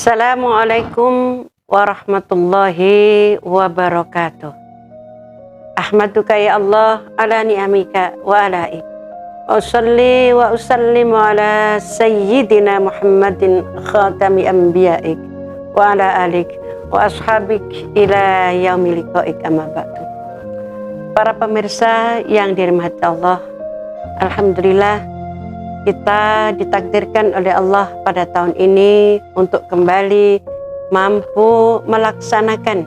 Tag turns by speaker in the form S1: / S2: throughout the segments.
S1: Assalamualaikum warahmatullahi wabarakatuh. Ahmaduka ya Allah ala ni'amika wa alaik. Wa usalli wa usallim ala sayyidina Muhammadin khatami anbiya'ik wa ala alik wa ashabik ila yaumil liqa'ik amma ba'du. Para pemirsa yang dirahmati Allah, alhamdulillah kita ditakdirkan oleh Allah pada tahun ini untuk kembali mampu melaksanakan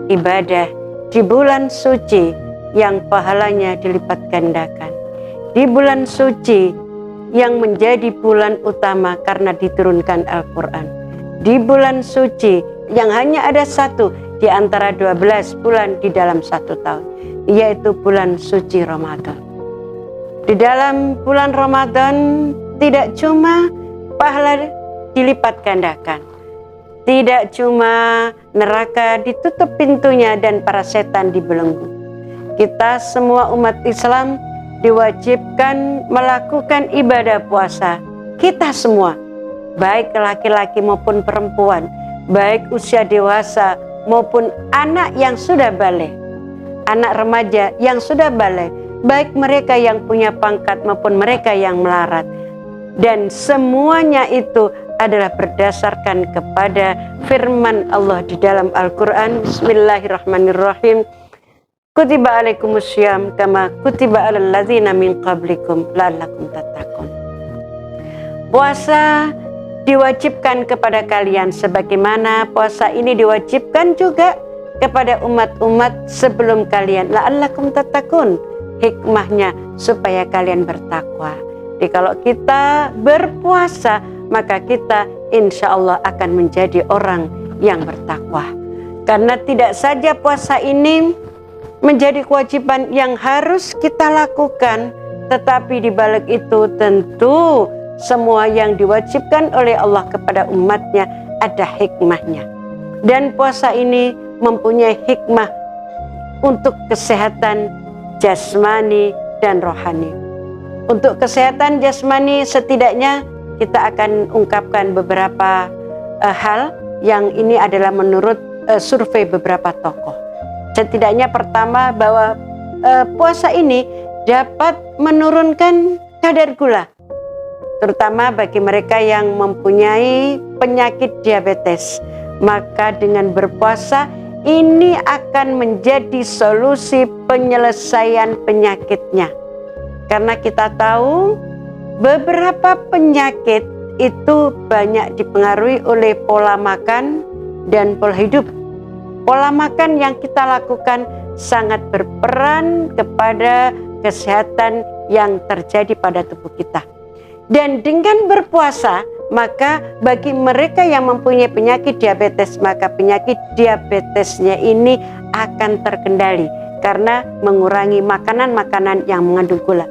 S1: ibadah di bulan suci yang pahalanya dilipat gandakan, di bulan suci yang menjadi bulan utama karena diturunkan Al-Quran, di bulan suci yang hanya ada satu di antara 12 bulan di dalam satu tahun, yaitu bulan suci Ramadan. Di dalam bulan Ramadan tidak cuma pahala dilipat gandakan, tidak cuma neraka ditutup pintunya dan para setan dibelenggu. Kita semua umat Islam diwajibkan melakukan ibadah puasa. Kita semua, baik laki-laki maupun perempuan, baik usia dewasa maupun anak yang sudah balik, anak remaja yang sudah balik, baik mereka yang punya pangkat maupun mereka yang melarat. Dan semuanya itu adalah berdasarkan kepada firman Allah di dalam Al-Quran. Bismillahirrahmanirrahim. Kutiba alaikumussyam kama kutiba alal ladzina min qablikum la'allakum tattaqun. Puasa diwajibkan kepada kalian sebagaimana puasa ini diwajibkan juga kepada umat-umat sebelum kalian. La'allakum tattaqun. Hikmahnya supaya kalian bertakwa. Jadi kalau kita berpuasa, maka kita insya Allah akan menjadi orang yang bertakwa. Karena tidak saja puasa ini menjadi kewajiban yang harus kita lakukan, tetapi di balik itu tentu semua yang diwajibkan oleh Allah kepada umatnya ada hikmahnya. Dan puasa ini mempunyai hikmah untuk kesehatan jasmani dan rohani. Untuk kesehatan jasmani setidaknya kita akan ungkapkan beberapa hal yang ini adalah menurut survei beberapa tokoh. Setidaknya pertama bahwa puasa ini dapat menurunkan kadar gula, terutama bagi mereka yang mempunyai penyakit diabetes. Maka dengan berpuasa ini akan menjadi solusi penyelesaian penyakitnya. Karena kita tahu beberapa penyakit itu banyak dipengaruhi oleh pola makan dan pola hidup. Pola makan yang kita lakukan sangat berperan kepada kesehatan yang terjadi pada tubuh kita. Dan dengan berpuasa, maka bagi mereka yang mempunyai penyakit diabetes, maka penyakit diabetesnya ini akan terkendali karena mengurangi makanan-makanan yang mengandung gula.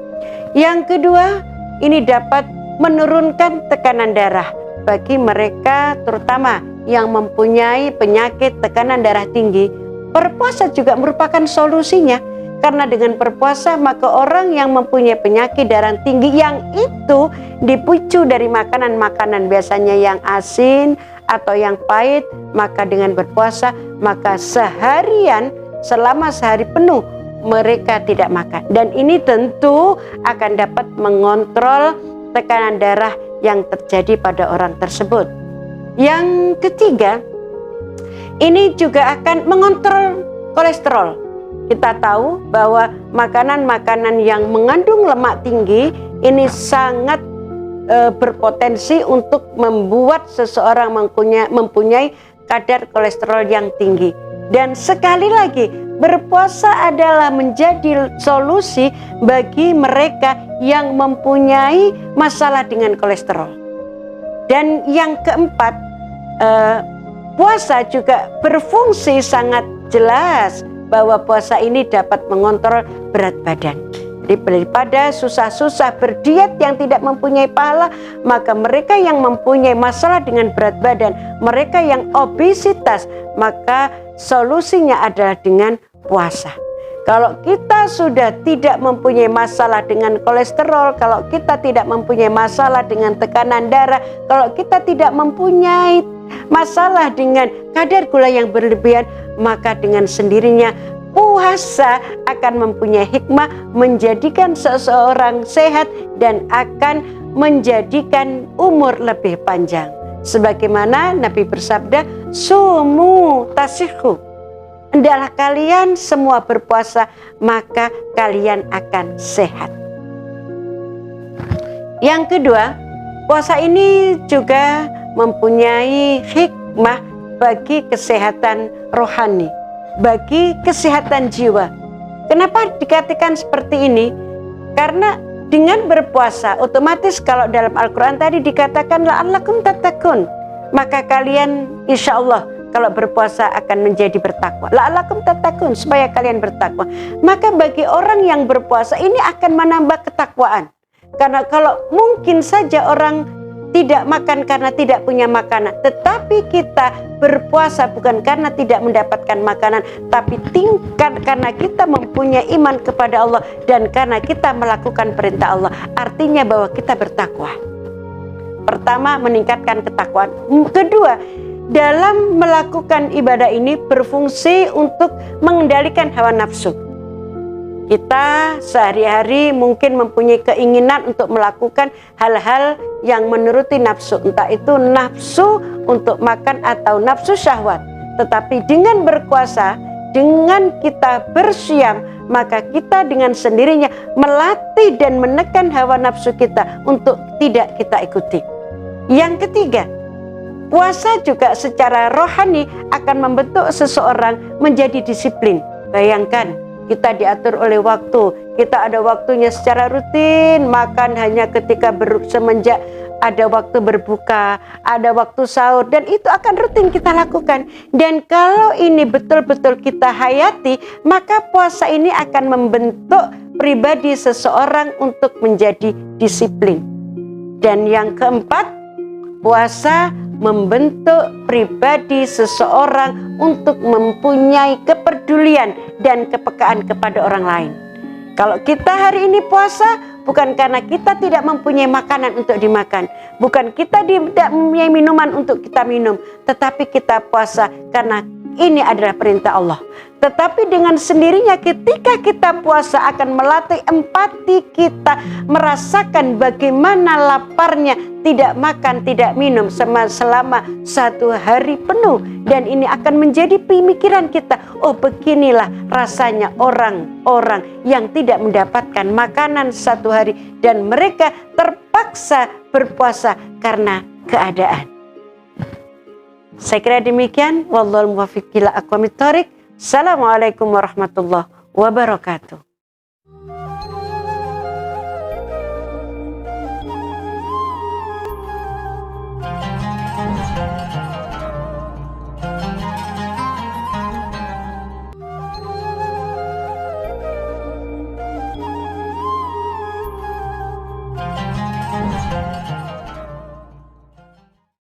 S1: Yang kedua, ini dapat menurunkan tekanan darah bagi mereka terutama yang mempunyai penyakit tekanan darah tinggi. Berpuasa juga merupakan solusinya. Karena dengan berpuasa maka orang yang mempunyai penyakit darah tinggi yang itu dipicu dari makanan-makanan biasanya yang asin atau yang pahit, maka dengan berpuasa maka seharian selama sehari penuh mereka tidak makan. Dan ini tentu akan dapat mengontrol tekanan darah yang terjadi pada orang tersebut. Yang ketiga, ini juga akan mengontrol kolesterol. Kita tahu bahwa makanan-makanan yang mengandung lemak tinggi ini sangat berpotensi untuk membuat seseorang mempunyai kadar kolesterol yang tinggi. Dan sekali lagi, berpuasa adalah menjadi solusi bagi mereka yang mempunyai masalah dengan kolesterol. Dan yang keempat, puasa juga berfungsi sangat jelas bahwa puasa ini dapat mengontrol berat badan. Jadi daripada susah-susah berdiet yang tidak mempunyai pahala, maka mereka yang mempunyai masalah dengan berat badan, mereka yang obesitas, maka solusinya adalah dengan puasa. Kalau kita sudah tidak mempunyai masalah dengan kolesterol, kalau kita tidak mempunyai masalah dengan tekanan darah, kalau kita tidak mempunyai masalah dengan kadar gula yang berlebihan, maka dengan sendirinya puasa akan mempunyai hikmah menjadikan seseorang sehat dan akan menjadikan umur lebih panjang. Sebagaimana Nabi bersabda, sumu tasihhu, hendaklah kalian semua berpuasa, maka kalian akan sehat. Yang kedua, puasa ini juga mempunyai hikmah bagi kesehatan rohani, bagi kesehatan jiwa. Kenapa dikatakan seperti ini? Karena dengan berpuasa, otomatis kalau dalam Al-Quran tadi dikatakan la'allakum tattaqun, maka kalian insya Allah kalau berpuasa akan menjadi bertakwa. La'allakum tattaqun, supaya kalian bertakwa. Maka bagi orang yang berpuasa ini akan menambah ketakwaan. Karena kalau mungkin saja orang tidak makan karena tidak punya makanan, tetapi kita berpuasa bukan karena tidak mendapatkan makanan, tapi tingkat karena kita mempunyai iman kepada Allah dan karena kita melakukan perintah Allah. Artinya bahwa kita bertakwa. Pertama, meningkatkan ketakwaan. Kedua, dalam melakukan ibadah ini berfungsi untuk mengendalikan hawa nafsu. Kita sehari-hari mungkin mempunyai keinginan untuk melakukan hal-hal yang menuruti nafsu, entah itu nafsu untuk makan atau nafsu syahwat. Tetapi dengan berpuasa, dengan kita bersiam, maka kita dengan sendirinya melatih dan menekan hawa nafsu kita untuk tidak kita ikuti. Yang ketiga, puasa juga secara rohani akan membentuk seseorang menjadi disiplin. Bayangkan, kita diatur oleh waktu, kita ada waktunya secara rutin, makan hanya ketika semenjak ada waktu berbuka, ada waktu sahur, dan itu akan rutin kita lakukan. Dan kalau ini betul-betul kita hayati, maka puasa ini akan membentuk pribadi seseorang untuk menjadi disiplin. Dan yang keempat, puasa membentuk pribadi seseorang untuk mempunyai kepedulian dan kepekaan kepada orang lain. Kalau kita hari ini puasa, bukan karena kita tidak mempunyai makanan untuk dimakan, bukan kita tidak mempunyai minuman untuk kita minum, tetapi kita puasa karena ini adalah perintah Allah. Tetapi dengan sendirinya ketika kita puasa akan melatih empati kita, merasakan bagaimana laparnya tidak makan, tidak minum selama 1 hari penuh. Dan ini akan menjadi pemikiran kita, oh beginilah rasanya orang-orang yang tidak mendapatkan makanan 1 hari dan mereka terpaksa berpuasa karena keadaan. Saya kira demikian. Wallahul muwaffiq ila aqwamit thoriq. Assalamualaikum warahmatullahi wabarakatuh.